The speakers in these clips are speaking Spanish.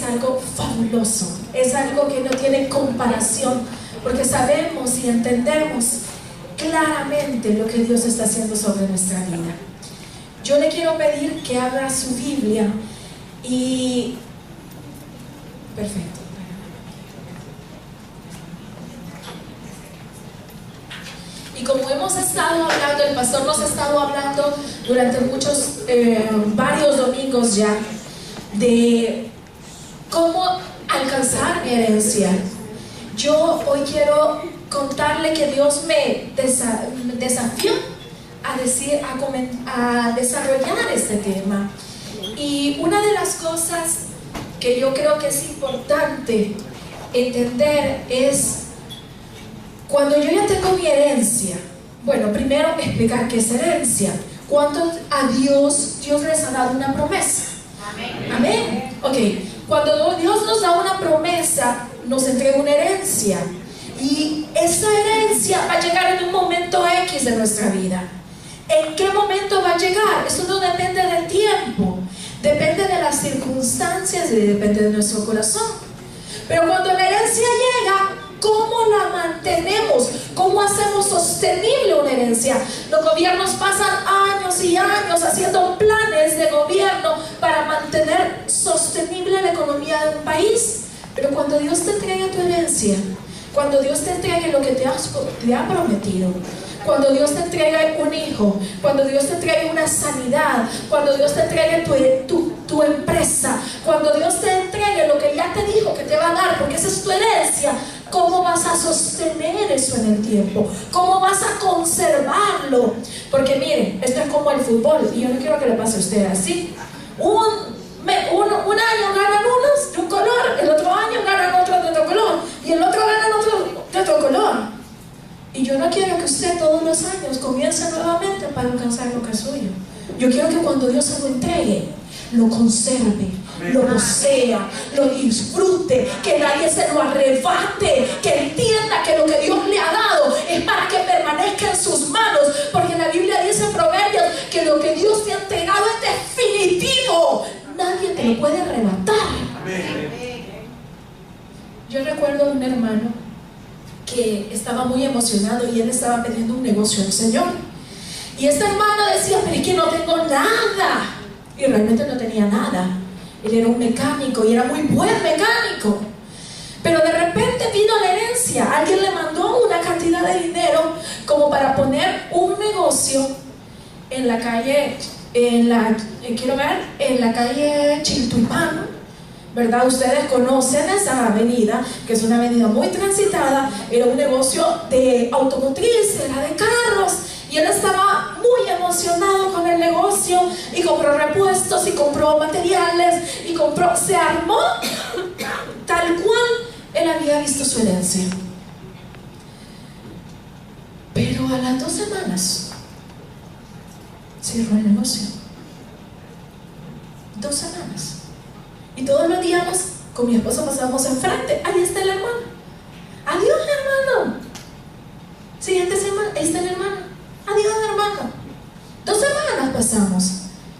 algo fabuloso, es algo que no tiene comparación, porque sabemos y entendemos claramente lo que Dios está haciendo sobre nuestra vida. Yo le quiero pedir que abra su Biblia y... Perfecto. Y como hemos estado hablando, el pastor nos ha estado hablando durante varios domingos ya, de cómo alcanzar mi herencia. Yo hoy quiero contarle que Dios me desafió a desarrollar este tema. Y una de las cosas que yo creo que es importante entender es, cuando yo ya tengo mi herencia, bueno, primero explicar qué es herencia. ¿Cuántos a Dios les ha dado una promesa? Amén. Amén. Ok, cuando Dios nos da una promesa, nos entrega una herencia. Y esa herencia va a llegar en un momento X de nuestra vida. ¿En qué momento va a llegar? Eso no depende del tiempo, depende de las circunstancias y depende de nuestro corazón. Pero cuando la herencia llega, ¿cómo la mantenemos? ¿Cómo hacemos sostenible una herencia? Los gobiernos pasan años y años haciendo planes de gobierno para mantener sostenible la economía de un país. Pero cuando Dios te entrega tu herencia, cuando Dios te entregue lo que te ha prometido, cuando Dios te entregue un hijo, cuando Dios te entregue una sanidad, cuando Dios te entregue tu empresa, cuando Dios te entregue lo que ya te dijo que te va a dar, porque esa es tu herencia, ¿cómo vas a sostener eso en el tiempo? ¿Cómo vas a conservarlo? Porque miren, esto es como el fútbol, y yo no quiero que le pase a usted así. Un año ganan unos de un color, el otro año ganan otros de otro color, y el otro ganan otro de otro color. Y yo no quiero que usted todos los años comience nuevamente para alcanzar lo que es suyo. Yo quiero que cuando Dios se lo entregue, lo conserve, lo posea, lo disfrute, que nadie se lo arrebate, que entienda que lo que Dios le ha dado es para que permanezca en sus manos, porque la Biblia dice en Proverbios que lo que Dios te ha entregado es definitivo, nadie te lo puede arrebatar. Yo recuerdo a un hermano que estaba muy emocionado y él estaba pidiendo un negocio al Señor, y este hermano decía, pero es que no tengo nada. Y realmente no tenía nada. Él era un mecánico y era muy buen mecánico, pero de repente vino la herencia. Alguien le mandó una cantidad de dinero como para poner un negocio en la calle, en la calle Chiltuipán, ¿verdad? Ustedes conocen esa avenida, que es una avenida muy transitada. Era un negocio de automotriz, era de carros, y él estaba muy emocionado con el negocio, y compró repuestos, y compró materiales, y se armó tal cual él había visto su herencia. Pero a las 2 semanas cerró el negocio. 2 semanas. Y todos los días con mi esposo pasábamos enfrente. Ahí está el hermano. Adiós, hermano. Siguiente semana, ahí está el hermano. Adiós, hermano. 2 semanas pasamos,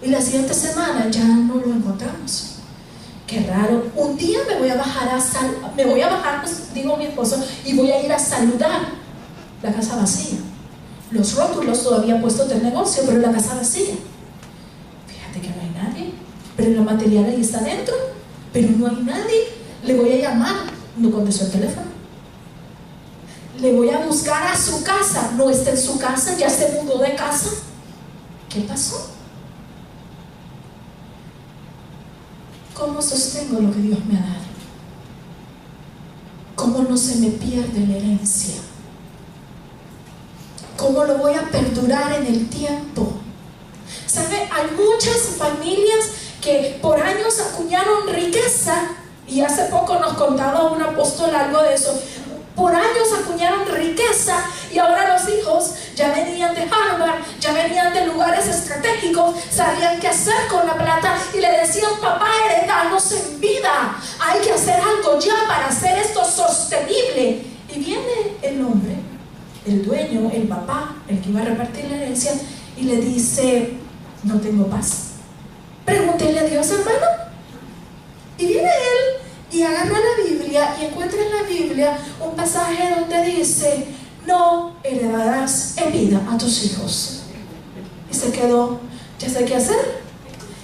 y la siguiente semana ya no lo encontramos. Qué raro. Un día me voy a bajar, digo mi esposo, y voy a ir a saludar. La casa vacía. Los rótulos todavía puestos del negocio, pero la casa vacía. Fíjate que no hay nadie, pero el material ahí está dentro, pero no hay nadie. Le voy a llamar, no contestó el teléfono. Le voy a buscar a su casa, no está en su casa, ya se mudó de casa. ¿Qué pasó? ¿Cómo sostengo lo que Dios me ha dado? ¿Cómo no se me pierde la herencia? ¿Cómo lo voy a perdurar en el tiempo? ¿Sabe? Hay muchas familias que por años acuñaron riqueza, y hace poco nos contaba un apóstol algo de eso. Por años acuñaron riqueza, y ahora los hijos ya venían de Harvard, ya venían de lugares estratégicos, sabían qué hacer con la plata, y le decían, papá, heredanos en vida, hay que hacer algo ya para hacer esto sostenible. Y viene el hombre, el dueño, el papá, el que iba a repartir la herencia, y le dice, no tengo paz. Pregúntele a Dios, hermano. Y viene él y agarra la Biblia y encuentra en la Biblia un pasaje donde dice: no heredarás en vida a tus hijos. Y se quedó, ya sé qué hacer.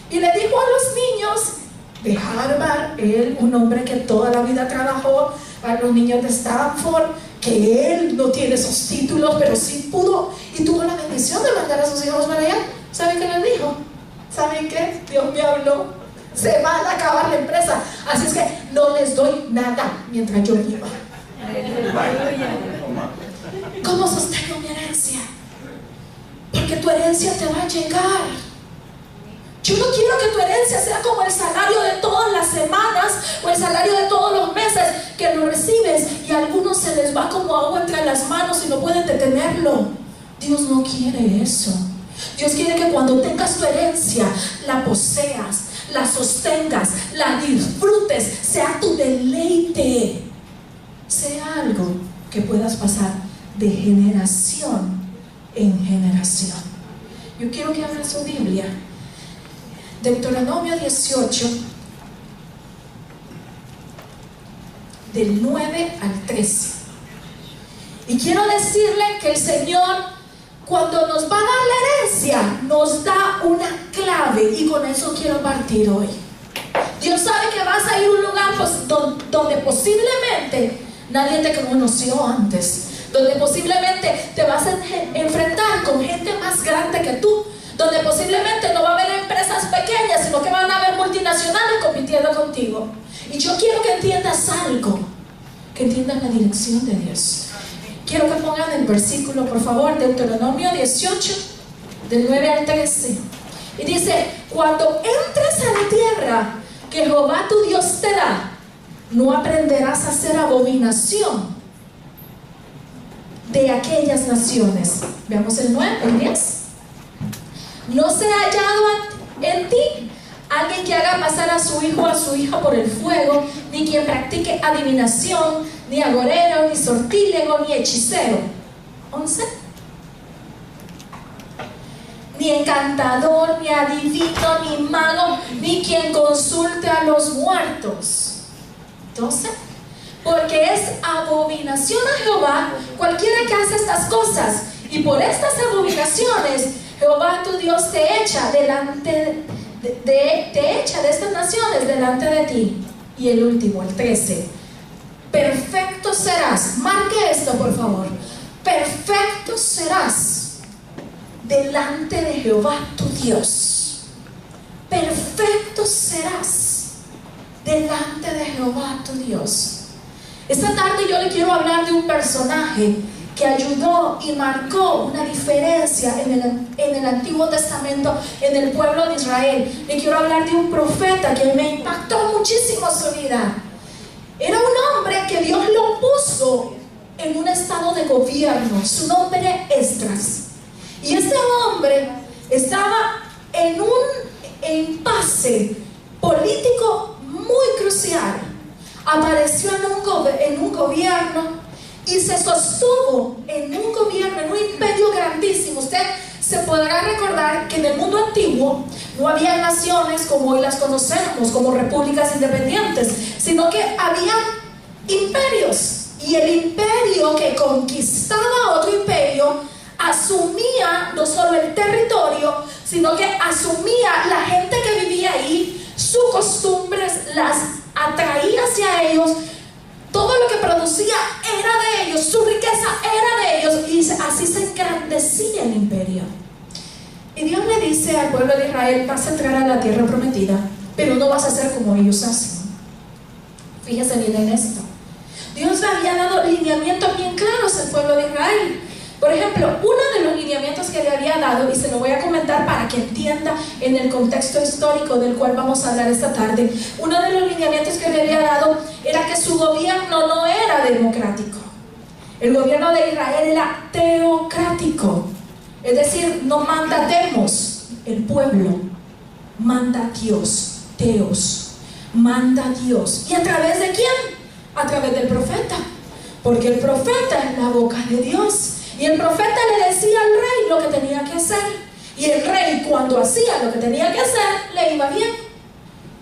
Y le dijo a los niños de Harvard, él, un hombre que toda la vida trabajó, a los niños de Stanford, que él no tiene esos títulos, pero sí pudo y tuvo la bendición de mandar a sus hijos para allá. ¿Saben qué les dijo? ¿Saben qué? Dios me habló: se van a acabar la empresa, así es que no les doy nada mientras yo viva. ¿Cómo sostengo mi herencia? Porque tu herencia te va a llegar. Yo no quiero que tu herencia sea como el salario de todas las semanas o el salario de todos los meses, que lo recibes y a algunos se les va como agua entre las manos y no pueden detenerlo. Dios no quiere eso. Dios quiere que cuando tengas tu herencia, la poseas, la sostengas, la disfrutes, sea tu deleite, sea algo que puedas pasar de generación en generación. Yo quiero que abra su Biblia, Deuteronomio 18, del 9 al 13. Y quiero decirle que el Señor, cuando nos va a dar la herencia, nos da una clave, y con eso quiero partir hoy. Dios sabe que vas a ir a un lugar donde posiblemente nadie te conoció antes, donde posiblemente te vas a enfrentar con gente más grande que tú, donde posiblemente no va a haber empresas pequeñas, sino que van a haber multinacionales compitiendo contigo. Y yo quiero que entiendas algo, que entiendas la dirección de Dios. Quiero que pongan el versículo, por favor, Deuteronomio 18, del 9 al 13. Y dice: cuando entres a la tierra que Jehová tu Dios te da, no aprenderás a hacer abominación de aquellas naciones. Veamos el 9, el 10. No será hallado en ti alguien que haga pasar a su hijo o a su hija por el fuego, ni quien practique adivinación, ni agorero, ni sortílego, ni hechicero. 11. Ni encantador, ni adivino, ni mago, ni quien consulte a los muertos. 12. Porque es abominación a Jehová cualquiera que hace estas cosas, y por estas abominaciones Jehová tu Dios te echa delante te echa de estas naciones delante de ti. Y el último, el 13. Perfecto serás. Marque esto, por favor. Perfecto serás delante de Jehová tu Dios. Perfecto serás delante de Jehová tu Dios. Esta tarde yo le quiero hablar de un personaje que ayudó y marcó una diferencia en el Antiguo Testamento, en el pueblo de Israel. Le quiero hablar de un profeta que me impactó muchísimo su vida. Era un hombre que Dios lo puso en un estado de gobierno. Su nombre era Esdras. Y este hombre estaba en un impasse político muy crucial. Apareció en un gobierno y se sostuvo en un gobierno, en un imperio grandísimo. Usted se podrá recordar que en el mundo antiguo no había naciones como hoy las conocemos, como repúblicas independientes, sino que había imperios. Y el imperio que conquistaba otro imperio asumía no solo el territorio, sino que asumía la gente que vivía ahí, sus costumbres, las atraía hacia ellos. Todo lo que producía era de ellos, su riqueza era de ellos, y así se engrandecía el imperio. Y Dios le dice al pueblo de Israel: vas a entrar a la tierra prometida, pero no vas a hacer como ellos hacen. Fíjese bien en esto. Dios le había dado lineamientos bien claros al pueblo de Israel. Por ejemplo, uno de los lineamientos que le había dado, y se lo voy a comentar para que entienda en el contexto histórico del cual vamos a hablar esta tarde. Uno de los lineamientos que le había dado era que su gobierno no era democrático. El gobierno de Israel era teocrático. Es decir, no manda demos, el pueblo manda Dios, teos, manda Dios. ¿Y a través de quién? A través del profeta, porque el profeta es la boca de Dios. Y el profeta le decía al rey lo que tenía que hacer, y el rey, cuando hacía lo que tenía que hacer, le iba bien.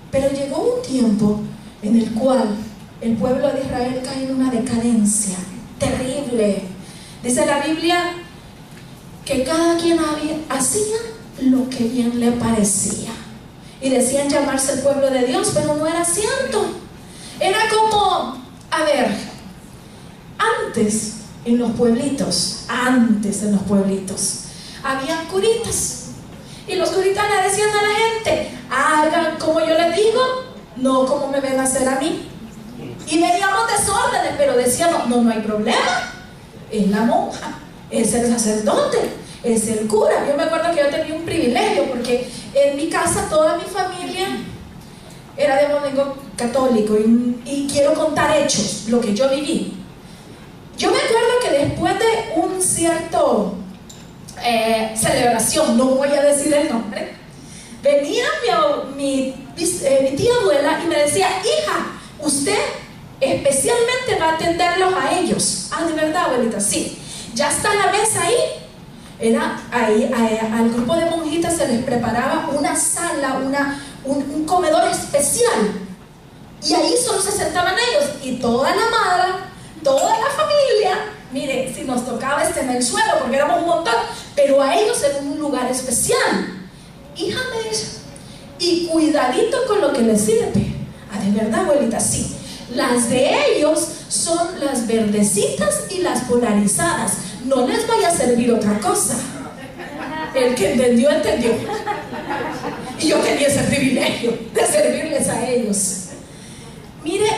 Pero llegó un tiempo en el cual el pueblo de Israel cae en una decadencia terrible. Dice la Biblia que cada quien hacía lo que bien le parecía. Y decían llamarse el pueblo de Dios, pero no era cierto. Era como, a ver, antes en los pueblitos, habían curitas. Y los curitas le decían a la gente: hagan como yo les digo, no como me ven hacer a mí. Y veíamos desórdenes, pero decíamos: no hay problema. Es la monja, es el sacerdote, es el cura. Yo me acuerdo que yo tenía un privilegio, porque en mi casa toda mi familia era de domingo católico, y quiero contar hechos, lo que yo viví. Yo me acuerdo que después de un cierto celebración, no voy a decir el nombre, venía mi tía abuela y me decía: hija, usted especialmente va a atenderlos a ellos. Ah, ¿de verdad, abuelita? Sí. Ya está la mesa ahí. Al grupo de monjitas se les preparaba una sala, un comedor especial, y ahí solo se sentaban ellos, y toda la madre, toda la familia, mire, si nos tocaba en el suelo, porque éramos un montón, pero a ellos en un lugar especial. Hija, me dice, y cuidadito con lo que les sirve. Ah, ¿de verdad, abuelita? Sí. Las de ellos son las verdecitas y las polarizadas. No les vaya a servir otra cosa. El que entendió, entendió. Y yo tenía ese privilegio de servirles a ellos. Mire,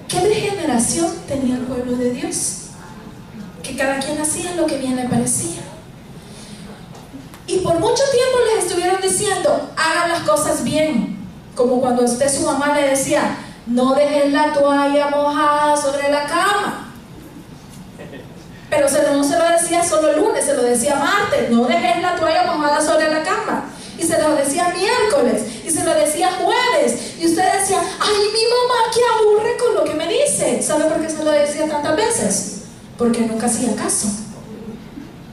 qué degeneración tenía el pueblo de Dios, que cada quien hacía lo que bien le parecía. Y por mucho tiempo les estuvieron diciendo: hagan las cosas bien. Como cuando usted, su mamá, le decía: no dejen la toalla mojada sobre la cama. Pero no se lo decía solo el lunes, se lo decía martes: no dejen la toalla mojada sobre la cama. Y se lo decía miércoles, y se lo decía jueves. Y usted decía: ay, mi mamá, que aburre con lo que me dice. ¿Sabe por qué se lo decía tantas veces? Porque nunca hacía caso.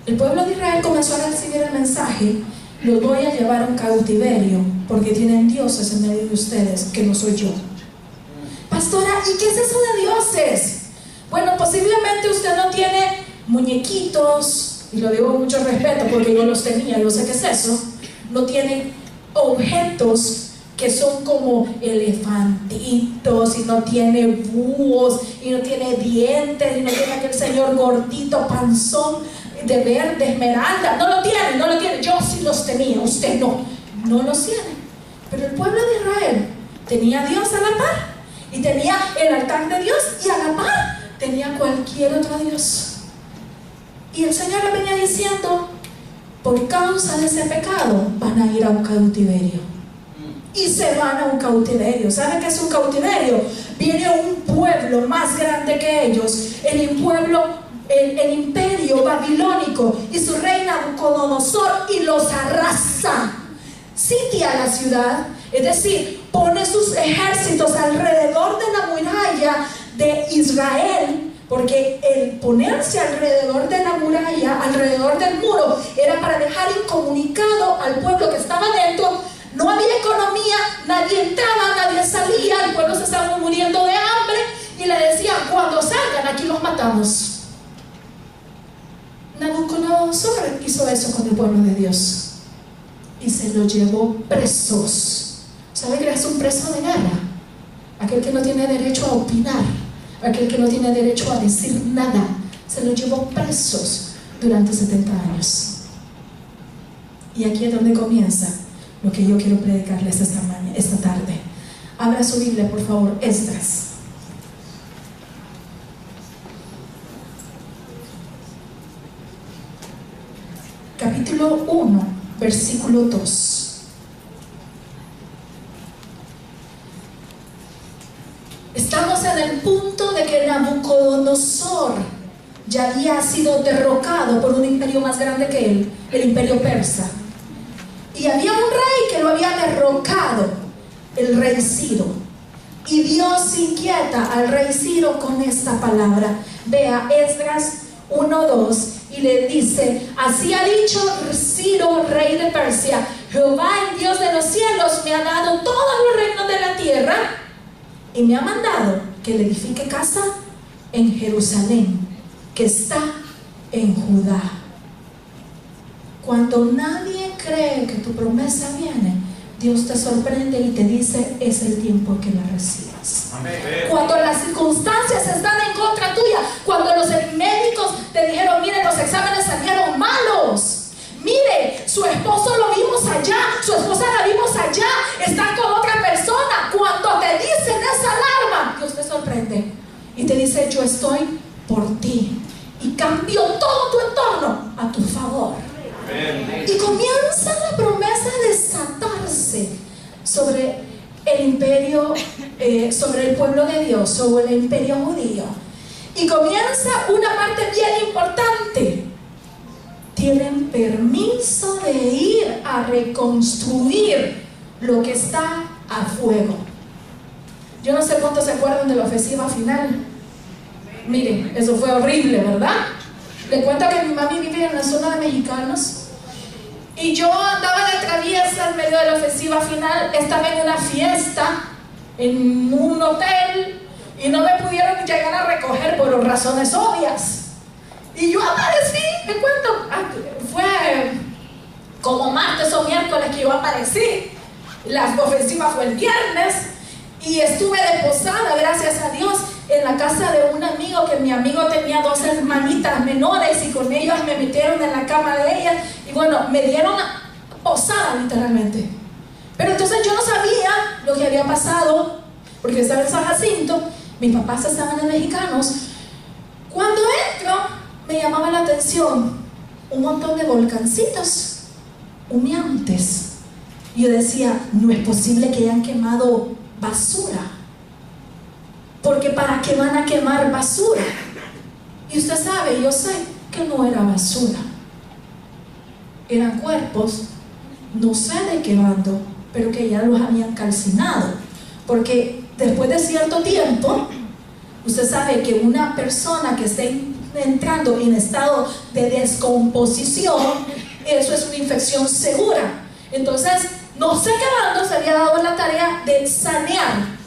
El pueblo de Israel comenzó a recibir el mensaje: los voy a llevar a un cautiverio, porque tienen dioses en medio de ustedes, que no soy yo. Pastora, ¿y qué es eso de dioses? Bueno, posiblemente usted no tiene muñequitos, y lo digo con mucho respeto porque yo los tenía, yo sé qué es eso. No tiene objetos que son como elefantitos, y no tiene búhos, y no tiene dientes, y no tiene aquel señor gordito, panzón, de verde, esmeralda. No lo tiene. Yo sí los tenía, usted no los tiene. Pero el pueblo de Israel tenía a Dios a la par, y tenía el altar de Dios, y a la par tenía cualquier otro Dios. Y el Señor le venía diciendo: por causa de ese pecado van a ir a un cautiverio. Y se van a un cautiverio. ¿Saben qué es un cautiverio? Viene un pueblo más grande que ellos, el imperio babilónico, y su rey Nabucodonosor, y los arrasa. Sitia la ciudad, es decir, pone sus ejércitos alrededor de la muralla de Israel, porque el ponerse alrededor de la muralla, alrededor del muro, era para dejar incomunicado al pueblo que estaba dentro. No había economía, nadie entraba, nadie salía, el pueblo se estaba muriendo de hambre, y le decían: cuando salgan, aquí los matamos. Nabucodonosor hizo eso con el pueblo de Dios, y se lo llevó presos. ¿Sabe qué es un preso de guerra? Aquel que no tiene derecho a opinar, aquel que no tiene derecho a decir nada. Se lo llevó presos durante 70 años. Y aquí es donde comienza lo que yo quiero predicarles esta tarde. Abra su Biblia, por favor, Esdras. Capítulo 1, versículo 2. Estamos en el punto de que Nabucodonosor ya había sido derrocado por un imperio más grande que él, el imperio persa. Y había un rey que lo había derrocado, el rey Ciro. Y Dios inquieta al rey Ciro con esta palabra. Vea Esdras 1:2, y le dice: así ha dicho Ciro, rey de Persia, Jehová, el Dios de los cielos, me ha dado todos los reinos de la tierra y me ha mandado que le edifique casa en Jerusalén, que está en Judá. Cuando nadie cree que tu promesa viene, Dios te sorprende y te dice: es el tiempo que la recibas. Amén. Cuando las circunstancias están en contra tuya, cuando los médicos te dijeron: mire, los exámenes salieron malos, mire, su esposo lo vimos allá, su esposa la vimos allá, está con otra persona. Cuando te dicen esa alarma, Dios te sorprende y te dice: yo estoy por ti, y cambió todo tu entorno a tu favor. Amén. Y comienza la promesa a desatarse sobre el imperio, sobre el pueblo de Dios, sobre el imperio judío. Y comienza una parte bien importante: tienen permiso de ir a reconstruir lo que está a fuego. Yo no sé cuántos se acuerdan de la ofensiva final. Miren, eso fue horrible, ¿verdad? Le cuento que mi mami vive en la zona de mexicanos y yo andaba de traviesa en medio de la ofensiva final. Estaba en una fiesta en un hotel y no me pudieron llegar a recoger por razones obvias. Y yo aparecí, te cuento, fue como martes o miércoles que yo aparecí. La ofensiva fue el viernes y estuve de posada, gracias a Dios, en la casa de un amigo, que mi amigo tenía 2 hermanitas menores y con ellos me metieron en la cama de ellas y bueno, me dieron posada literalmente. Pero entonces yo no sabía lo que había pasado, porque estaba en San Jacinto, mis papás estaban en Mexicanos. Cuando entro, me llamaba la atención un montón de volcancitos humeantes. Y yo decía: no es posible que hayan quemado basura, porque ¿para qué van a quemar basura? Y usted sabe, yo sé que no era basura, eran cuerpos, no sé de qué bando, pero que ya los habían calcinado, porque después de cierto tiempo, usted sabe que una persona que esté entrando en estado de descomposición, eso es una infección segura. Entonces, no sé qué bando se había dado la tarea de sanear,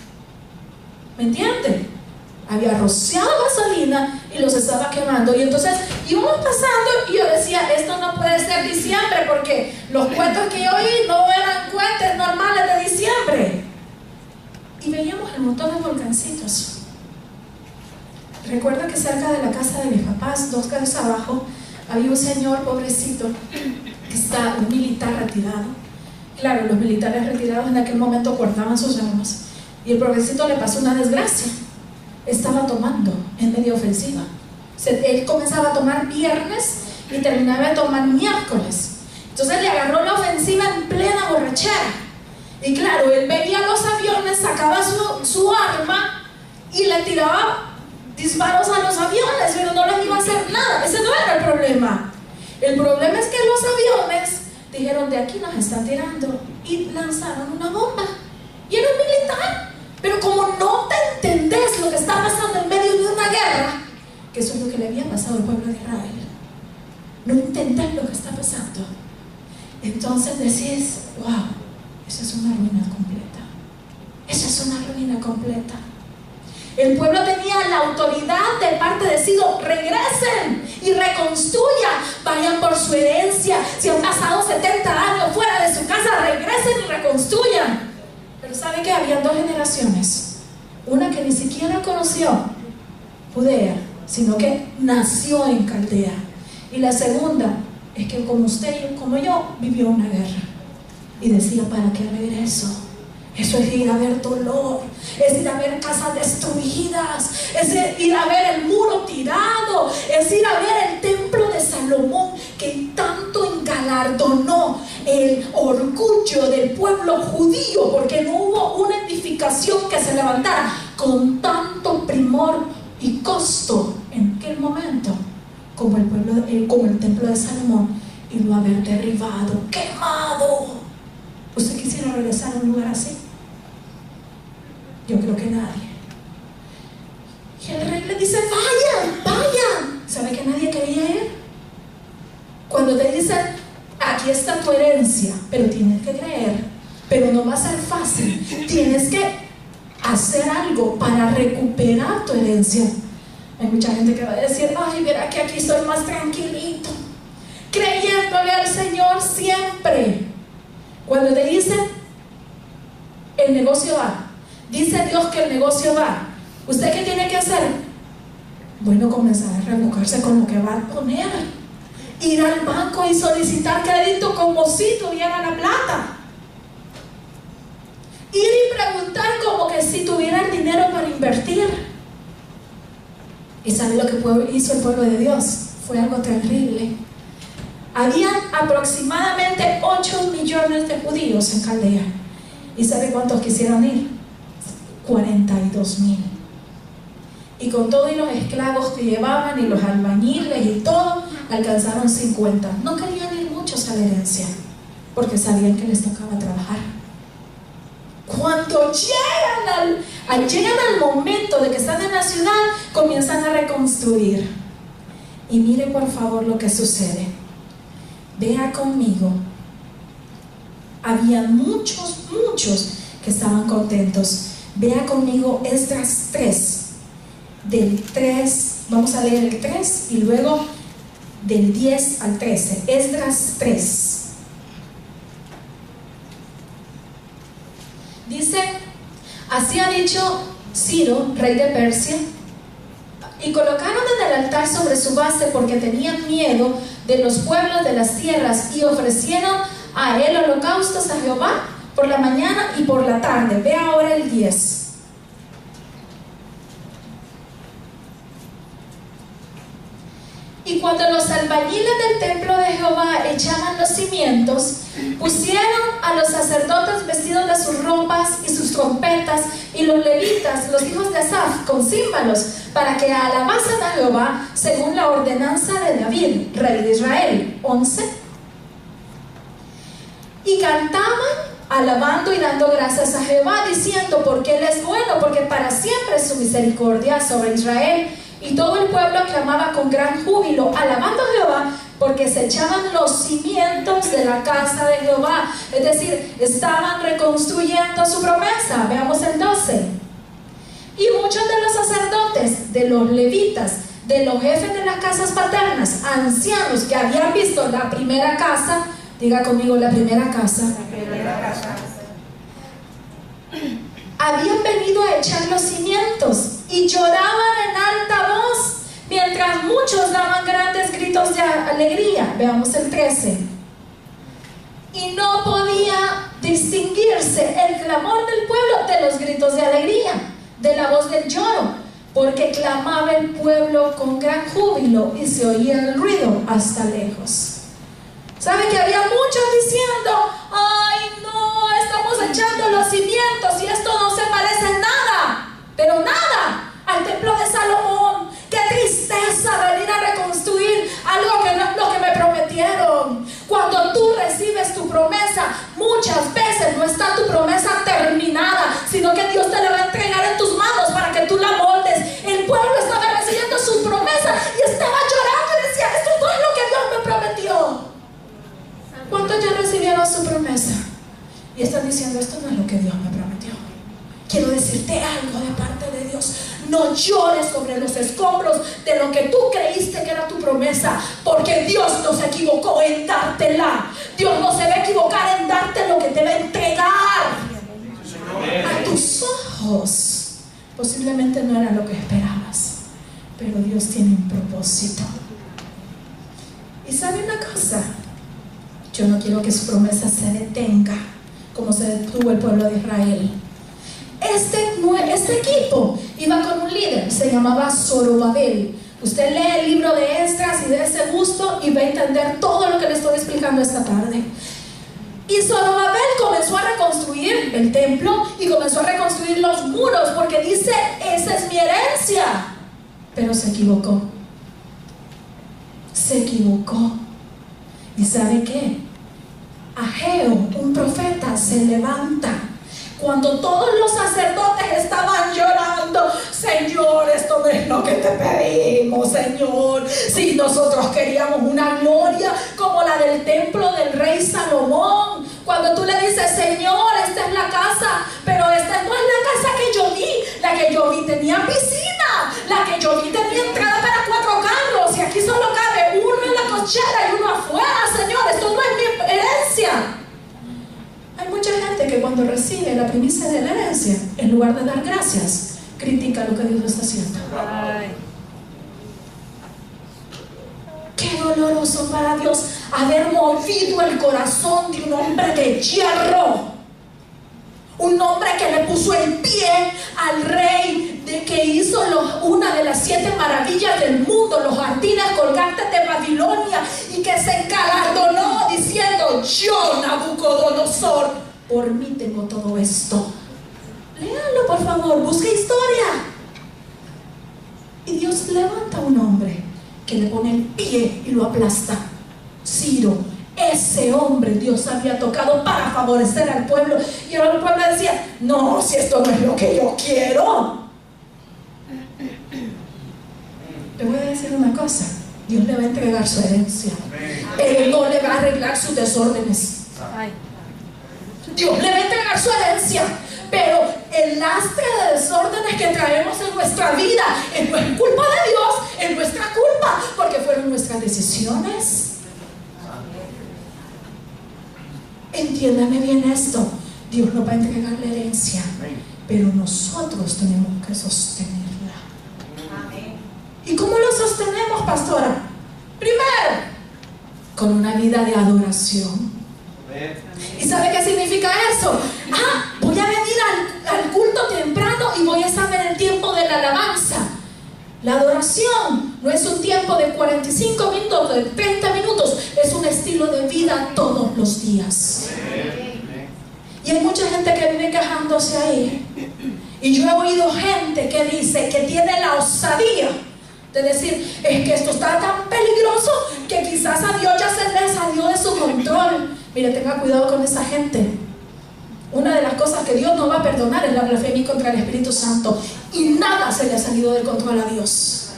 ¿me entiende? Había rociado gasolina y los estaba quemando. Y entonces íbamos pasando y yo decía: esto no puede ser diciembre, porque los cuentos que yo oí no eran cuentos normales de diciembre. Y veíamos el montón de volcancitos. Recuerdo que cerca de la casa de mis papás, 2 calles abajo, había un señor pobrecito que está, un militar retirado. Claro, los militares retirados en aquel momento guardaban sus armas. Y el pobrecito le pasó una desgracia. Estaba tomando en medio ofensiva. Él comenzaba a tomar viernes y terminaba de tomar miércoles. Entonces le agarró la ofensiva en plena borrachera. Y claro, él veía los aviones, sacaba su arma y le tiraba disparos a los aviones, pero no les iba a hacer nada. Ese no era el problema. El problema es que los aviones dijeron: de aquí nos están tirando, y lanzaron una bomba. Y era un militar. Pero como no te entendés lo que está pasando en medio de una guerra, que eso es lo que le había pasado al pueblo de Israel, no entendés lo que está pasando, entonces decís: wow, esa es una ruina completa. Esa es una ruina completa. El pueblo tenía la autoridad de parte de Ciro: regresen y reconstruyan, vayan por su herencia. Si han pasado 70 años fuera de su casa, regresen y reconstruyan. Pero ¿sabe qué? Había 2 generaciones. Una que ni siquiera conoció Judea, sino que nació en Caldea. Y la segunda es que, como usted y como yo, vivió una guerra y decía: ¿para qué regreso? Eso es ir a ver dolor, es ir a ver casas destruidas, es ir a ver el muro tirado, es ir a ver el templo de Salomón, que tanto engalardonó el orgullo del pueblo judío, porque no hubo una edificación que se levantara con tanto primor y costo en aquel momento como el templo de Salomón, y lo haber derribado, quemado. ¿Usted quisiera regresar a un lugar así? Yo creo que nadie. Y el rey le dice: vayan, vayan. ¿Sabe que nadie quería ir? Cuando te dicen: aquí aquí está tu herencia, pero tienes que creer, pero no va a ser fácil, tienes que hacer algo para recuperar tu herencia. Hay mucha gente que va a decir, ay, verá que aquí estoy más tranquilito, creyéndole al Señor siempre. Cuando te dicen, el negocio va, dice Dios que el negocio va, ¿usted qué tiene que hacer? Bueno, comenzar a rebuscarse con lo que va a poner, ir al banco y solicitar crédito como si tuviera la plata, ir y preguntar como que si tuviera el dinero para invertir. ¿Y sabe lo que hizo el pueblo de Dios? Fue algo terrible. Habían aproximadamente 8 millones de judíos en Caldea. ¿Y sabe cuántos quisieron ir? 42,000. Y con todo y los esclavos que llevaban y los albañiles y todo, alcanzaron 50. No querían ir muchos a la herencia, porque sabían que les tocaba trabajar. Cuando llegan al momento de que están en la ciudad, comienzan a reconstruir. Y mire por favor lo que sucede. Vea conmigo. Había muchos que estaban contentos. Vea conmigo Esdras 3. Del 3, vamos a leer el 3 y luego del 10 al 13. Esdras 3. Dice, así ha dicho Ciro, rey de Persia, y colocaron en el altar sobre su base porque tenían miedo de los pueblos de las tierras, y ofrecieron a él holocaustos a Jehová por la mañana y por la tarde. Ve ahora el 10. Y cuando los albañiles del templo de Jehová echaban los cimientos, pusieron a los sacerdotes vestidos de sus ropas y sus trompetas, y los levitas, los hijos de Asaf, con címbalos, para que alabasen a Jehová según la ordenanza de David, rey de Israel. 11. Y cantaban alabando y dando gracias a Jehová, diciendo, porque Él es bueno, porque para siempre es su misericordia sobre Israel. Y todo el pueblo clamaba con gran júbilo, alabando a Jehová, porque se echaban los cimientos de la casa de Jehová. Es decir, estaban reconstruyendo su promesa. Veamos el 12. Y muchos de los sacerdotes, de los levitas, de los jefes de las casas paternas, ancianos que habían visto la primera casa, diga conmigo, la primera casa, habían venido a echar los cimientos y lloraban en alta voz, mientras muchos daban grandes gritos de alegría. Veamos el 13. Y no podía distinguirse el clamor del pueblo de los gritos de alegría, de la voz del lloro, porque clamaba el pueblo con gran júbilo y se oía el ruido hasta lejos. ¿Sabe que había muchos diciendo, ay no, estamos echando los cimientos y esto no se parece en nada, pero nada, al templo de Salomón? ¡Qué tristeza venir a reconstruir algo que no es lo que me prometieron! Cuando tú recibes tu promesa, muchas veces no está tu promesa terminada, sino que Dios te la va a entregar en tus manos para que tú la moldes. El pueblo estaba recibiendo su promesa y estaba llorando y decía, esto no es lo que Dios me prometió. ¿Cuántos ya recibieron su promesa? Y están diciendo, esto no es lo que Dios me prometió. Quiero decirte algo de parte de Dios. No llores sobre los escombros de lo que tú creíste que era tu promesa, porque Dios no se equivocó en dártela. Dios no se va a equivocar en darte lo que te va a entregar a tus ojos. Posiblemente no era lo que esperabas, pero Dios tiene un propósito. Y ¿sabe una cosa? Yo no quiero que su promesa se detenga como se detuvo el pueblo de Israel. Este equipo iba con un líder, se llamaba Zorobabel. Usted lee el libro de Esdras y de ese gusto y va a entender todo lo que le estoy explicando esta tarde. Y Zorobabel comenzó a reconstruir el templo y comenzó a reconstruir los muros, porque dice, esa es mi herencia. Pero se equivocó. Se equivocó. ¿Y sabe qué? Ageo, un profeta, se levanta cuando todos los sacerdotes estaban llorando. Señor, esto no es lo que te pedimos, Señor. Si nosotros queríamos una gloria como la del templo del rey Salomón, cuando tú le dices, Señor, esta es la casa, pero esta no es la casa que yo vi. La que yo vi tenía piscina, la que yo vi tenía entrada para 4 carros, y aquí solo cabe uno en la cochera y uno afuera. Señor, esto no es mi herencia. Hay mucha gente que cuando recibe la primicia de la herencia, en lugar de dar gracias, critica lo que Dios está haciendo. Ay. Qué doloroso para Dios haber movido el corazón de un hombre de hierro, un hombre que le puso el pie al rey, de que hizo una de las 7 maravillas del mundo, los jardines colgantes de Babilonia, y que se engalardonó diciendo, yo, Nabucodonosor, por mí tengo todo esto. Léanlo, por favor, busque historia. Y Dios levanta a un hombre que le pone el pie y lo aplasta. Ciro, ese hombre Dios había tocado para favorecer al pueblo, y ahora el pueblo decía, no, si esto no es lo que yo quiero. Le voy a decir una cosa, Dios le va a entregar su herencia, pero no le va a arreglar sus desórdenes. Dios le va a entregar su herencia, pero el lastre de desórdenes que traemos en nuestra vida no es culpa de Dios, es nuestra culpa, porque fueron nuestras decisiones. Entiéndame bien esto, Dios nos va a entregar la herencia, pero nosotros tenemos que sostenerla. ¿Y cómo lo sostenemos, pastora? Primero, con una vida de adoración. ¿Y sabe qué significa eso? Voy a venir al culto temprano y voy a estar en el tiempo de la alabanza. La adoración no es un tiempo de 45 minutos, de 30 minutos, es un estilo de vida todos los días. Y hay mucha gente que vive quejándose ahí. Y yo he oído gente que dice que tiene la osadía de decir, es que esto está tan peligroso que quizás a Dios ya se le salió de su control. Mire, tenga cuidado con esa gente. Una de las cosas que Dios no va a perdonar es la blasfemia contra el Espíritu Santo, y nada se le ha salido del control a Dios.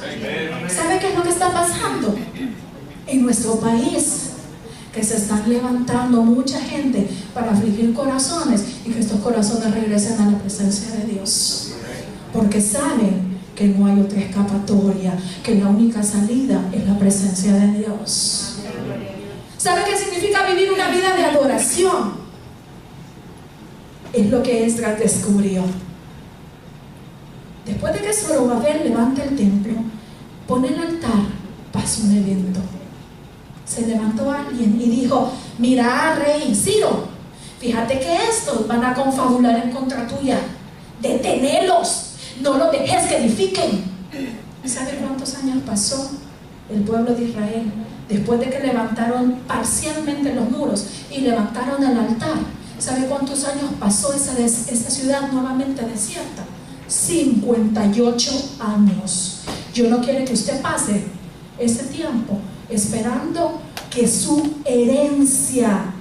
¿Sabe qué es lo que está pasando en nuestro país? Que se están levantando mucha gente para afligir corazones, y que estos corazones regresen a la presencia de Dios, porque saben que no hay otra escapatoria, que la única salida es la presencia de Dios. ¿Sabe qué significa vivir una vida de adoración? Es lo que Esdras descubrió. Después de que Zorobabel levanta el templo, pone el altar, pasa un evento. Se levantó alguien y dijo, mira, rey Ciro, fíjate que estos van a confabular en contra tuya. Detenelos, no los dejes que edifiquen. ¿Sabe cuántos años pasó el pueblo de Israel después de que levantaron parcialmente los muros y levantaron el altar? ¿Sabe cuántos años pasó esa ciudad nuevamente desierta? 58 años. Yo no quiero que usted pase ese tiempo esperando que su herencia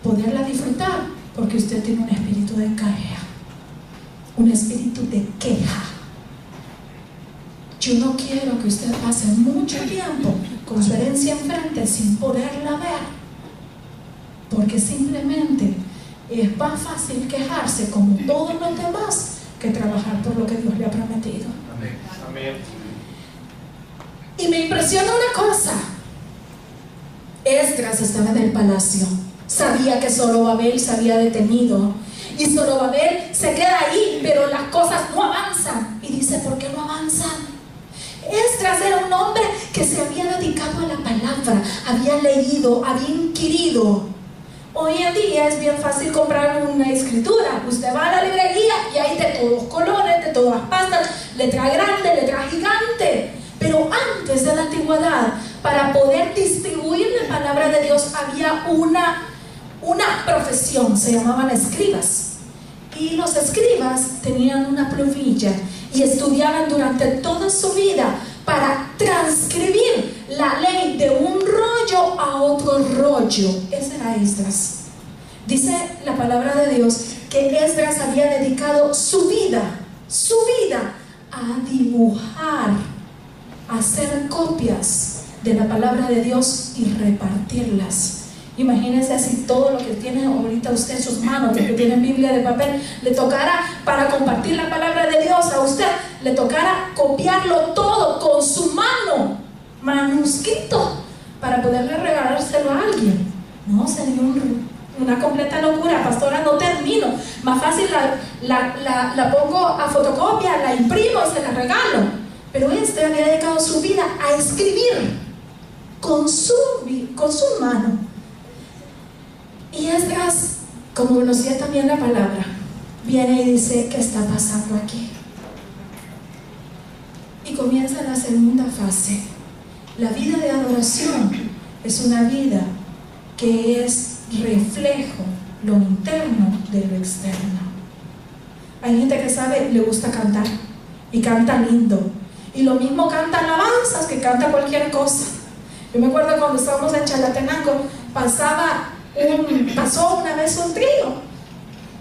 poderla disfrutar, porque usted tiene un espíritu de queja, un espíritu de queja. Yo no quiero que usted pase mucho tiempo con su herencia enfrente sin poderla ver, porque simplemente es más fácil quejarse como todos los demás que trabajar por lo que Dios le ha prometido. Amén. Amén. Y me impresiona una cosa. Esdras estaba en el palacio, sabía que Zorobabel se había detenido, y Zorobabel se queda ahí, pero las cosas no avanzan. Y dice, ¿por qué no avanzan? Esdras era un hombre que se había dedicado a la palabra, había leído, había inquirido. Hoy en día es bien fácil comprar una escritura. Usted va a la librería y hay de todos colores, de todas pastas, letra grande, letra gigante. Pero antes de la antigüedad, para poder distribuir la palabra de Dios, había una profesión, se llamaban escribas. Y los escribas tenían una plumilla y estudiaban durante toda su vida para transcribir la ley de un rollo a otro rollo. Ese era Esdras. Dice la palabra de Dios que Esdras había dedicado su vida a dibujar, a hacer copias de la palabra de Dios y repartirlas. Imagínense si todo lo que tiene ahorita usted en sus manos, que tiene Biblia de papel, le tocara para compartir la palabra de Dios a usted, le tocara copiarlo todo con su mano, manuscrito, para poderle regalárselo a alguien. No, sería una completa locura. Pastora, no termino. Más fácil la pongo a fotocopia, la imprimo y se la regalo. Pero este había dedicado su vida a escribir con su mano. Y Esdras, como conocía también la palabra, viene y dice: ¿qué está pasando aquí? Y comienza la segunda fase. La vida de adoración es una vida que es reflejo, lo interno de lo externo. Hay gente que sabe, le gusta cantar y canta lindo, y lo mismo canta alabanzas que canta cualquier cosa. Yo me acuerdo cuando estábamos en Chalatenango, pasó una vez un trío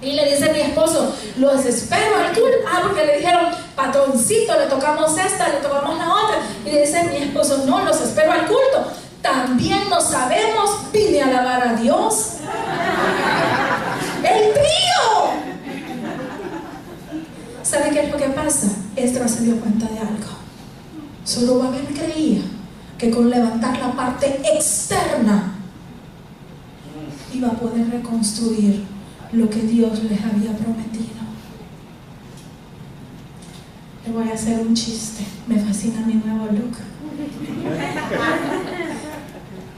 y le dice a mi esposo: los espero al culto. Porque le dijeron: patroncito, le tocamos esta, le tocamos la otra. Y le dice mi esposo: no, los espero al culto. También no sabemos, vine a alabar a Dios. ¡El trío! ¿Sabe qué es lo que pasa? Esdras se dio cuenta de algo. Zorobabel creía que con levantar la parte externa iba a poder reconstruir lo que Dios les había prometido. Le voy a hacer un chiste. Me fascina mi nuevo look.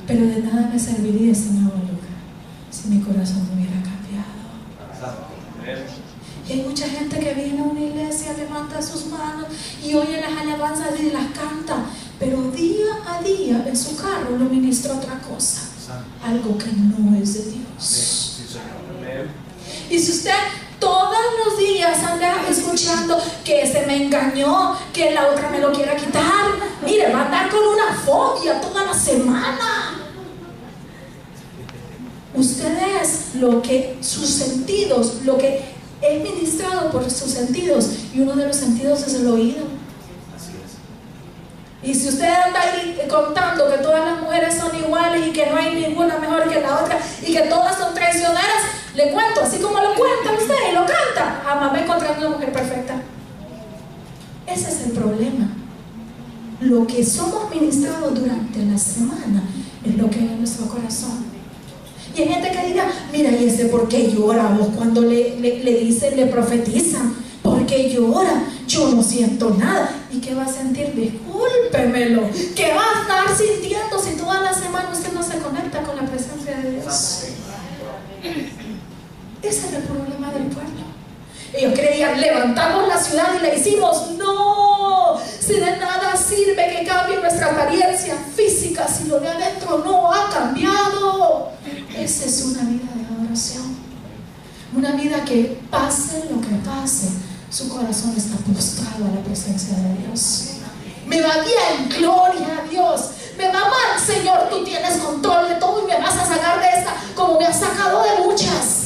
Pero de nada me serviría ese nuevo look si mi corazón no hubiera cambiado. Y hay mucha gente que viene a una iglesia, levanta sus manos y oye las alabanzas y las canta, pero día a día en su carro lo ministra otra cosa, algo que no es de Dios. Y si usted todos los días anda escuchando que se me engañó, que la otra me lo quiera quitar, mire, va a andar con una fobia toda la semana. Usted es lo que sus sentidos, lo que es ministrado por sus sentidos, y uno de los sentidos es el oído. Y si usted anda ahí contando que todas las mujeres son iguales y que no hay ninguna mejor que la otra y que todas son traicioneras, le cuento, así como lo cuenta usted y lo canta, jamás me encontré una mujer perfecta. Ese es el problema. Lo que somos ministrados durante la semana es lo que hay en nuestro corazón. Y hay gente que diga: mira, ¿y ese por qué llora? Vos cuando le dicen, le profetizan, ¿por qué llora? Yo no siento nada. ¿Y qué va a sentir? Discúlpemelo. ¿Qué va a estar sintiendo si toda la semana usted no se conecta con la presencia de Dios? Ese es el problema del pueblo. Ellos creían: levantamos la ciudad y la hicimos. No, si de nada sirve que cambie nuestra apariencia física si lo de adentro no ha cambiado. Esa es una vida de adoración, una vida que pase lo que pase, su corazón está postrado a la presencia de Dios. Me va bien, gloria a Dios. Me va mal, Señor, tú tienes control de todo y me vas a sacar de esta como me has sacado de muchas.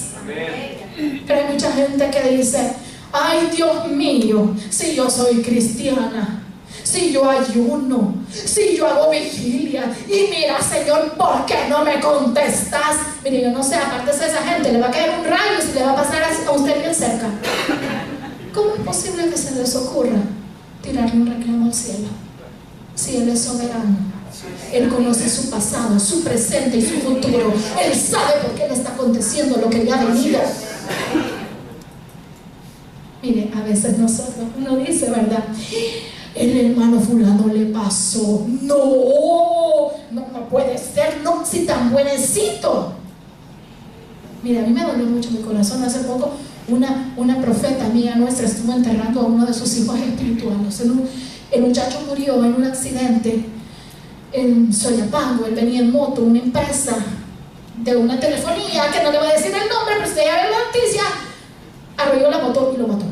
Pero hay mucha gente que dice: ay, Dios mío, si yo soy cristiana, si yo ayuno, si yo hago vigilia, y mira, Señor, ¿por qué no me contestas? Mire, yo no sé, aparte de esa gente, le va a caer un rayo y se le va a pasar a usted bien cerca. ¿Cómo es posible que se les ocurra tirarle un reclamo al cielo? Si Él es soberano, Él conoce su pasado, su presente y su futuro. Él sabe por qué le está aconteciendo lo que le ha venido. Mire, a veces nosotros, uno dice, ¿verdad? El hermano fulano le pasó. No puede ser, no, si tan buenecito. Mira, a mí me dolió mucho mi corazón. Hace poco una profeta amiga nuestra estuvo enterrando a uno de sus hijos espirituales. El muchacho murió en un accidente en Soyapango. Él venía en moto, una empresa de una telefonía, que no le voy a decir el nombre, pero usted ya ve la noticia, arrolló la moto y lo mató.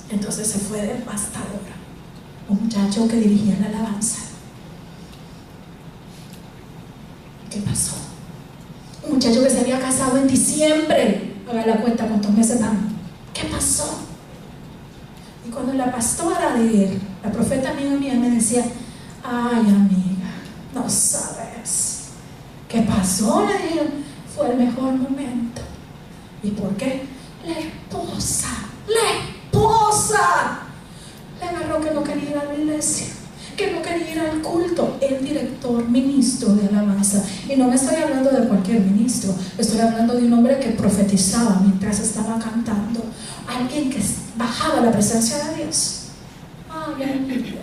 Entonces se fue devastadora. Un muchacho que dirigía la alabanza. ¿Qué pasó? Un muchacho que se había casado en diciembre. Haga la cuenta cuántos meses van. ¿Qué pasó? Y cuando la pastora de él, la profeta amiga mía, me decía, ay amiga, no sabes qué pasó, le dije, fue el mejor momento. ¿Y por qué? La esposa le agarró que no quería ir a la iglesia, que no quería ir al culto. El director, ministro de alabanza, y no me estoy hablando de cualquier ministro, estoy hablando de un hombre que profetizaba mientras estaba cantando, alguien que bajaba la presencia de Dios. Ay, amiga,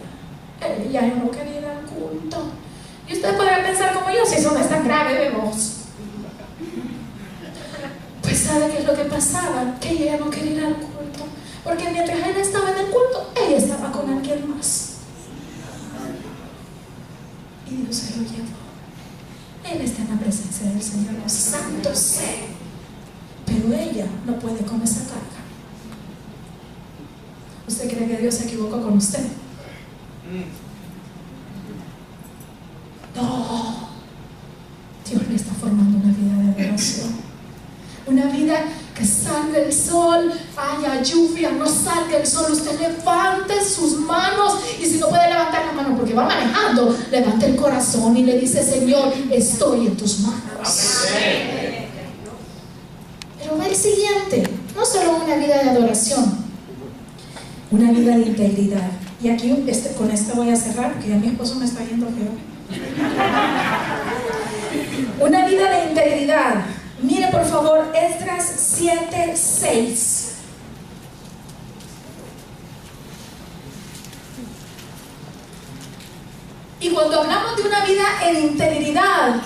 ella no quería ir al culto. Y usted podrá pensar como yo, si eso no es tan grave de voz. Pues ¿sabe qué es lo que pasaba? Que ella no quería ir al culto, porque mientras él estaba en el culto, ella estaba con alguien más. Y Dios se lo llevó. Él está en la presencia del Señor, los santos sé, pero ella no puede con esa carga. ¿Usted cree que Dios se equivocó con usted? No. Dios le está formando una vida de adoración. Una vida que salga el sol, haya lluvia, no salga el sol, usted levante sus manos, y si no puede levantar la mano porque va manejando, levante el corazón y le dice, Señor, estoy en tus manos. Pero ve el siguiente, no solo una vida de adoración, una vida de integridad. Y aquí con esto voy a cerrar porque ya mi esposo me está yendo feo. Una vida de integridad. Mire por favor Esdras 7:6. Y cuando hablamos de una vida en integridad,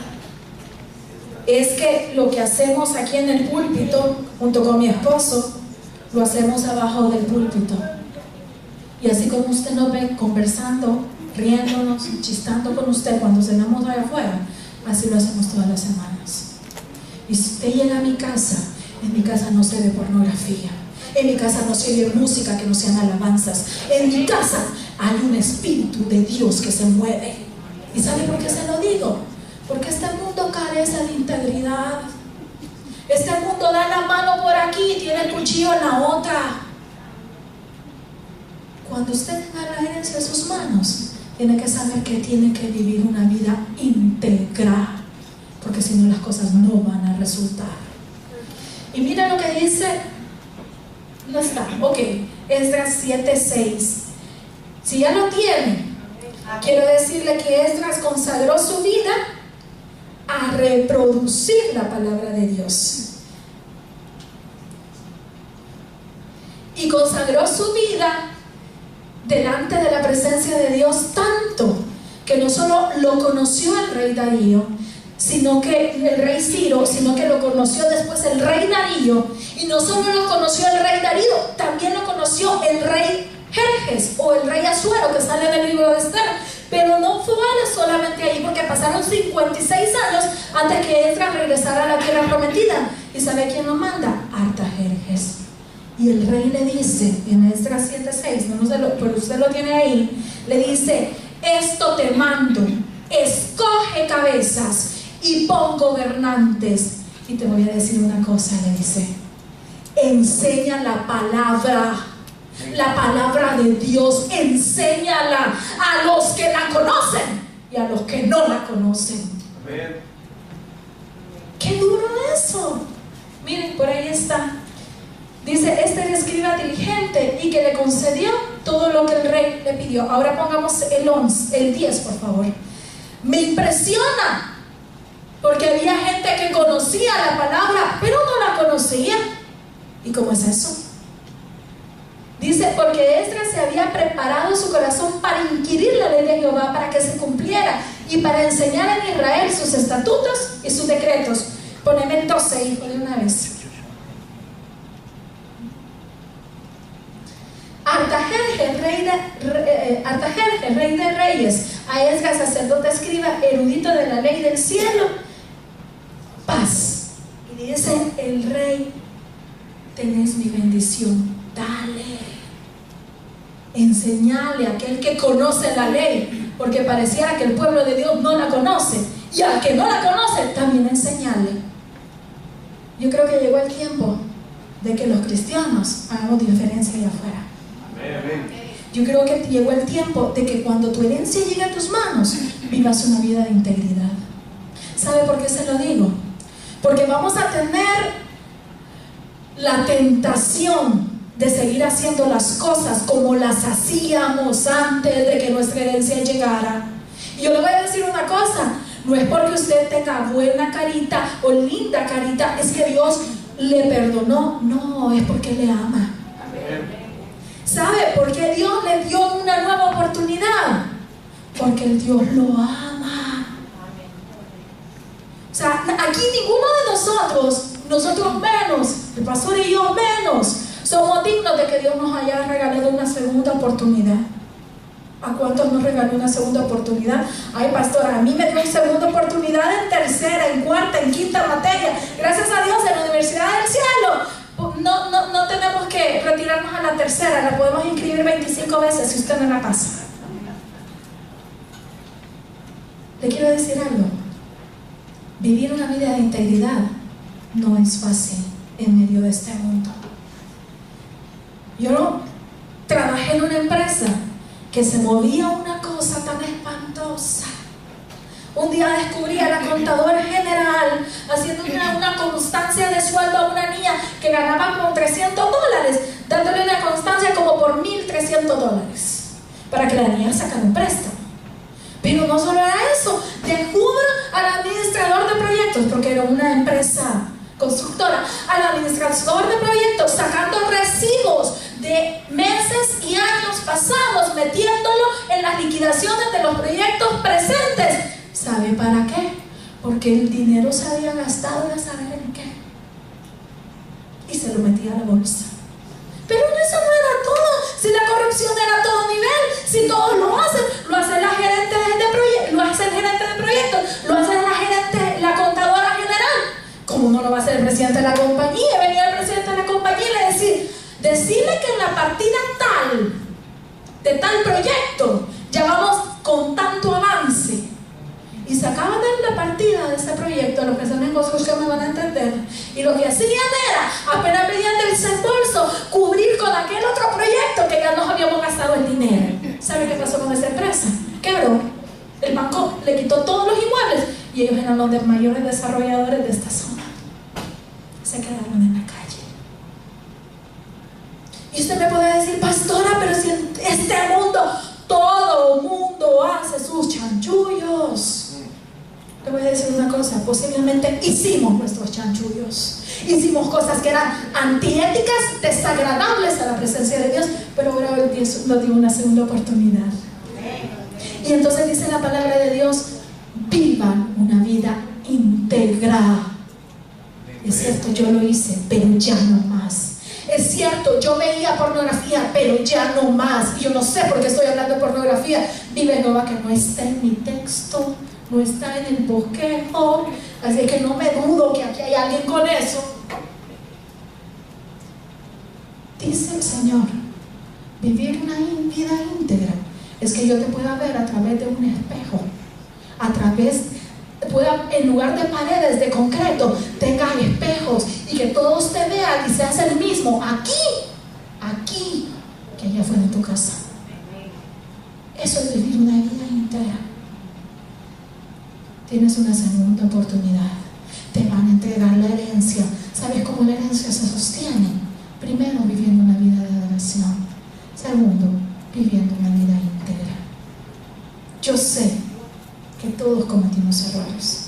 es que lo que hacemos aquí en el púlpito, junto con mi esposo, lo hacemos abajo del púlpito. Y así como usted nos ve conversando, riéndonos, chistando con usted cuando cenamos allá afuera, así lo hacemos todas las semanas. Y si usted llega a mi casa, en mi casa no se ve pornografía, en mi casa no se oye música que no sean alabanzas, en mi casa hay un espíritu de Dios que se mueve. ¿Y sabe por qué se lo digo? Porque este mundo carece de integridad. Este mundo da la mano por aquí y tiene el cuchillo en la otra. Cuando usted tenga la herencia en sus manos, tiene que saber que tiene que vivir una vida íntegra, porque si no las cosas no van a resultar. Y mira lo que dice, no está, ok, Esdras 7:6. Si ya lo tiene, quiero decirle que Esdras consagró su vida a reproducir la palabra de Dios. Y consagró su vida delante de la presencia de Dios tanto que no solo lo conoció el rey Darío, sino que el rey Ciro, sino que lo conoció después el rey Darío. Y no solo lo conoció el rey Darío, también lo conoció el rey Jerjes o el rey Asuero, que sale del libro de Esther. Pero no fue solamente ahí, porque pasaron 56 años antes que Esdras regresara a la tierra prometida. ¿Y sabe quién lo manda? Artajerjes. Y el rey le dice en Esdras 7:6, pero usted lo tiene ahí, le dice: esto te mando, escoge cabezas y pon gobernantes. Y te voy a decir una cosa, le dice: enseña la palabra de Dios, enséñala a los que la conocen y a los que no la conocen. Amén. ¡Qué duro eso! Miren, por ahí está. Dice: este era escriba diligente y que le concedió todo lo que el rey le pidió. Ahora pongamos el 10, por favor. Me impresiona, porque había gente que conocía la palabra, pero no la conocía. ¿Y cómo es eso? Dice: porque Esdras se había preparado su corazón para inquirir la ley de Jehová, para que se cumpliera, y para enseñar en Israel sus estatutos y sus decretos. Poneme el 12, hijo, de una vez. Artajerjes, rey de reyes, a Esdras, sacerdote, escriba, erudito de la ley del cielo, paz. Y dice el rey: tenés mi bendición, dale, enseñale a aquel que conoce la ley, porque pareciera que el pueblo de Dios no la conoce, y al que no la conoce también enseñale. Yo creo que llegó el tiempo de que los cristianos hagamos diferencia allá afuera. Yo creo que llegó el tiempo de que cuando tu herencia llegue a tus manos, vivas una vida de integridad. ¿Sabe por qué se lo digo? Porque vamos a tener la tentación de seguir haciendo las cosas como las hacíamos antes de que nuestra herencia llegara. Y yo le voy a decir una cosa, no es porque usted tenga buena carita o linda carita, es que Dios le perdonó, no, es porque le ama. ¿Sabe por qué Dios le dio una nueva oportunidad? Porque el Dios lo ama. O sea, aquí ninguno de nosotros menos, el pastor y yo menos, somos dignos de que Dios nos haya regalado una segunda oportunidad. ¿A cuántos nos regaló una segunda oportunidad? Ay, pastora, a mí me dio una segunda oportunidad en tercera, en cuarta, en quinta materia. Gracias a Dios, en la Universidad del Cielo. No tenemos que retirarnos a la tercera, la podemos inscribir 25 veces si usted no la pasa. Le quiero decir algo. Vivir una vida de integridad no es fácil en medio de este mundo. Yo trabajé en una empresa que se movía una cosa tan espantosa. Un día descubrí a la contadora general haciendo una constancia de sueldo a una niña que ganaba como $300, dándole una constancia como por $1,300 para que la niña sacara un préstamo. Pero no solo era eso, descubro al administrador de proyectos, porque era una empresa constructora, al administrador de proyectos sacando recibos de meses y años pasados, metiéndolo en las liquidaciones de los proyectos presentes. ¿Sabe para qué? Porque el dinero se había gastado de saber en qué, y se lo metía a la bolsa. Pero eso no era todo. Si la corrupción era a todo nivel, si todos lo hacen la gerente de proyectos, lo hace el gerente de proyectos, lo hace la contadora general. ¿Cómo no lo va a hacer el presidente de la compañía? Venía el presidente de la compañía y le decirle que en la partida tal, de tal proyecto, ya vamos con tanto avance. Y sacaban de la partida de ese proyecto, los que están en construcción me van a entender, y lo que hacían era, apenas pedían del desembolso, cubrir con aquel otro proyecto que ya nos habíamos gastado el dinero. ¿Sabe qué pasó con esa empresa? Quebró. El banco le quitó todos los inmuebles y ellos eran los mayores desarrolladores de esta zona. Se quedaron en la calle. Y usted me puede decir, pastora, pero si en este mundo todo mundo hace sus chanchullos. Le voy a decir una cosa, posiblemente hicimos nuestros chanchullos, hicimos cosas que eran antiéticas, desagradables a la presencia de Dios, pero ahora Dios nos dio una segunda oportunidad. Y entonces dice la palabra de Dios, vivan una vida íntegra. Es cierto, yo lo hice, pero ya no más. Es cierto, yo veía pornografía, pero ya no más. Y yo no sé por qué estoy hablando de pornografía. Vive Nova, que no está en mi texto, no está en el bosquejo, así que no me dudo que aquí hay alguien con eso. Dice el Señor, vivir una vida íntegra es que yo te pueda ver a través de un espejo, en lugar de paredes de concreto, tengas espejos y que todos te vean y seas el mismo aquí, que allá afuera en tu casa. Eso es vivir una vida íntegra. Tienes una segunda oportunidad. Te van a entregar la herencia. ¿Sabes cómo la herencia se sostiene? Primero, viviendo una vida de adoración. Segundo, viviendo una vida íntegra. Yo sé que todos cometimos errores.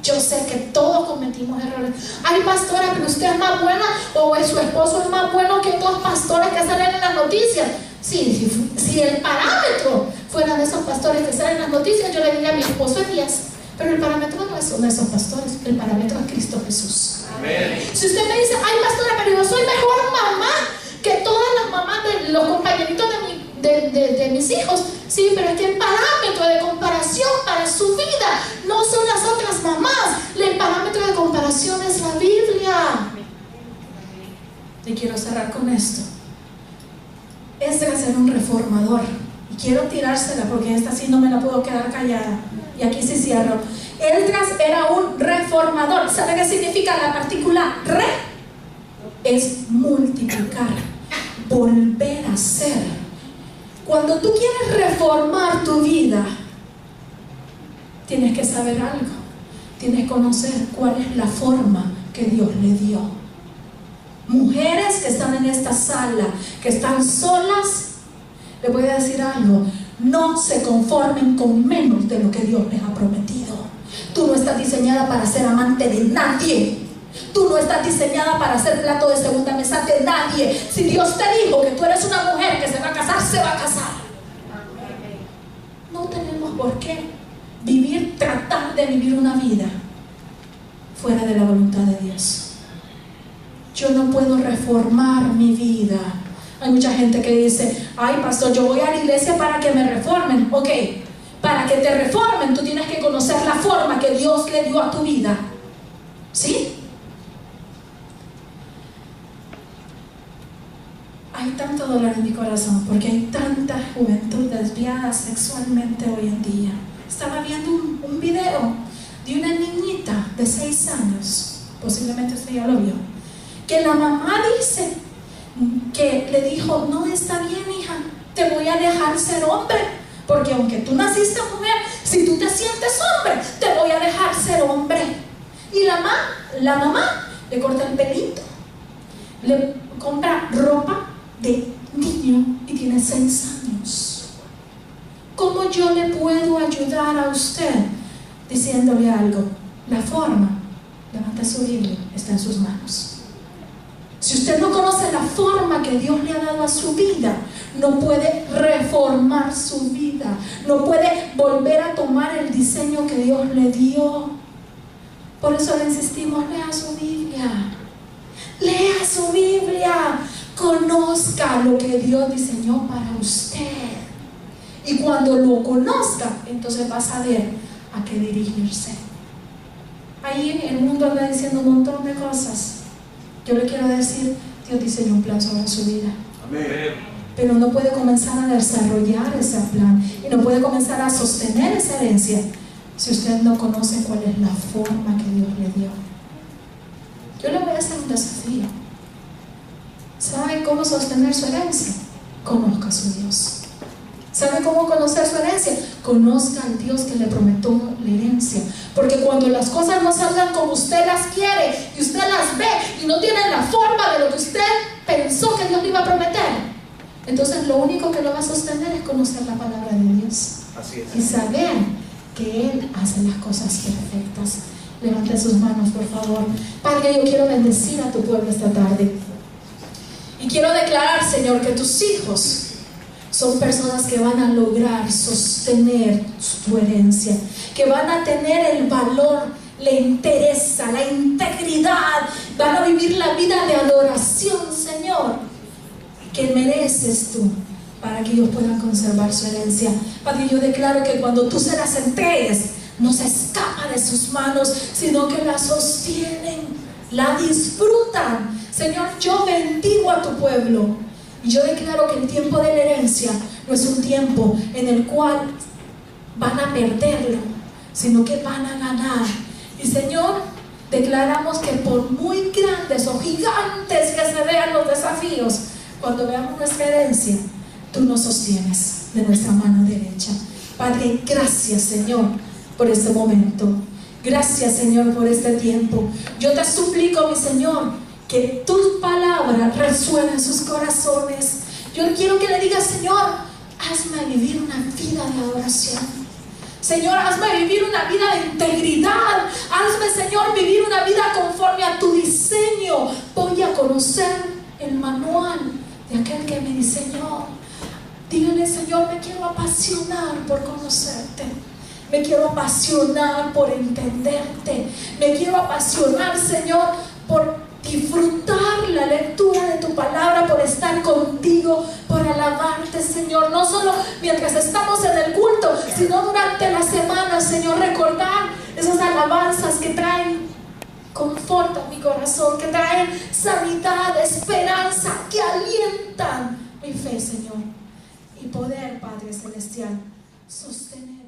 Yo sé que todos cometimos errores. Ay, pastora, pero usted es más buena, o su esposo es más bueno que otros pastores que salen en las noticias. Sí, si el parámetro fuera de esos pastores que salen en las noticias, yo le diría a mi esposo es 10. Pero el parámetro no son esos pastores, el parámetro es Cristo Jesús. Amén. Si usted me dice, ay, pastora, pero yo soy mejor mamá que todas las mamás de los compañeritos de mis hijos. Sí, pero es que el parámetro de comparación para su vida no son las otras mamás. El parámetro de comparación es la Biblia. Y quiero cerrar con esto. Esdras era un reformador. Y quiero tirársela porque esta sí no me la puedo quedar callada. Y aquí sí cierro. Esdras era un reformador. ¿Sabe qué significa la partícula re? Es multiplicar. volver a ser. Cuando tú quieres reformar tu vida, tienes que saber algo. Tienes que conocer cuál es la forma que Dios le dio. Mujeres que están en esta sala, que están solas, les voy a decir algo: no se conformen con menos de lo que Dios les ha prometido. Tú no estás diseñada para ser amante de nadie. Tú no estás diseñada para ser plato de segunda mesa de nadie. Si Dios te dijo que tú eres una mujer que se va a casar, se va a casar. No tenemos por qué tratar de vivir una vida fuera de la voluntad de Dios. Yo no puedo reformar mi vida. Hay mucha gente que dice: ay, pastor, yo voy a la iglesia para que me reformen. Ok, para que te reformen, tú tienes que conocer la forma que Dios le dio a tu vida. ¿Sí? Hay tanto dolor en mi corazón porque hay tanta juventud desviada sexualmente hoy en día. Estaba viendo un video de una niñita de 6 años, posiblemente usted ya lo vio, que la mamá dice que le dijo: no, está bien, hija, te voy a dejar ser hombre, porque aunque tú naciste mujer, si tú te sientes hombre, te voy a dejar ser hombre. Y la mamá le corta el pelito, le compra ropa de niño y tiene 6 años. ¿Cómo yo le puedo ayudar a usted? Diciéndole algo. La forma, levanta su Biblia, está en sus manos. Si usted no conoce la forma que Dios le ha dado a su vida, no puede reformar su vida, no puede volver a tomar el diseño que Dios le dio. Por eso le insistimos: lea su Biblia, lea su Biblia, conozca lo que Dios diseñó para usted. Y cuando lo conozca, entonces va a saber a qué dirigirse. Ahí el mundo anda diciendo un montón de cosas. Yo le quiero decir: Dios diseñó un plan sobre su vida. Amén. Pero no puede comenzar a desarrollar ese plan y no puede comenzar a sostener esa herencia si usted no conoce cuál es la forma que Dios le dio. Yo le voy a hacer un desafío. ¿Sabe cómo sostener su herencia? Conozca a su Dios. ¿Sabe cómo conocer su herencia? Conozca al Dios que le prometió la herencia. Porque cuando las cosas no salgan como usted las quiere y usted las ve y no tienen la forma de lo que usted pensó que Dios le iba a prometer, entonces lo único que lo va a sostener es conocer la palabra de Dios. Así es. Y saber que Él hace las cosas perfectas. Levante sus manos, por favor. Padre, yo quiero bendecir a tu pueblo esta tarde. Y quiero declarar, Señor, que tus hijos son personas que van a lograr sostener tu herencia, que van a tener el valor, la entereza, la integridad, van a vivir la vida de adoración, Señor, que mereces tú, para que ellos puedan conservar su herencia. Padre, yo declaro que cuando tú se las entregues, no se escapa de sus manos, sino que la sostienen, la disfrutan. Señor, yo bendigo a tu pueblo. Y yo declaro que el tiempo de la herencia no es un tiempo en el cual van a perderlo, sino que van a ganar. Y Señor, declaramos que por muy grandes o gigantes que se vean los desafíos, cuando veamos nuestra herencia, tú nos sostienes de nuestra mano derecha. Padre, gracias, Señor, por este momento. Gracias, Señor, por este tiempo. Yo te suplico, mi Señor, que tus palabras resuenen en sus corazones. Yo quiero que le digas: Señor, hazme vivir una vida de adoración. Señor, hazme vivir una vida de integridad. Hazme, Señor, vivir una vida conforme a tu diseño. Voy a conocer el manual de aquel que me diseñó. Dígale: Señor, me quiero apasionar por conocerte. Me quiero apasionar por entenderte. Me quiero apasionar, Señor, por disfrutar la lectura de tu palabra, por estar contigo, por alabarte, Señor, no solo mientras estamos en el culto, sino durante la semana, Señor, recordar esas alabanzas que traen confort a mi corazón, que traen sanidad, esperanza, que alientan mi fe, Señor, y poder, Padre Celestial, sostener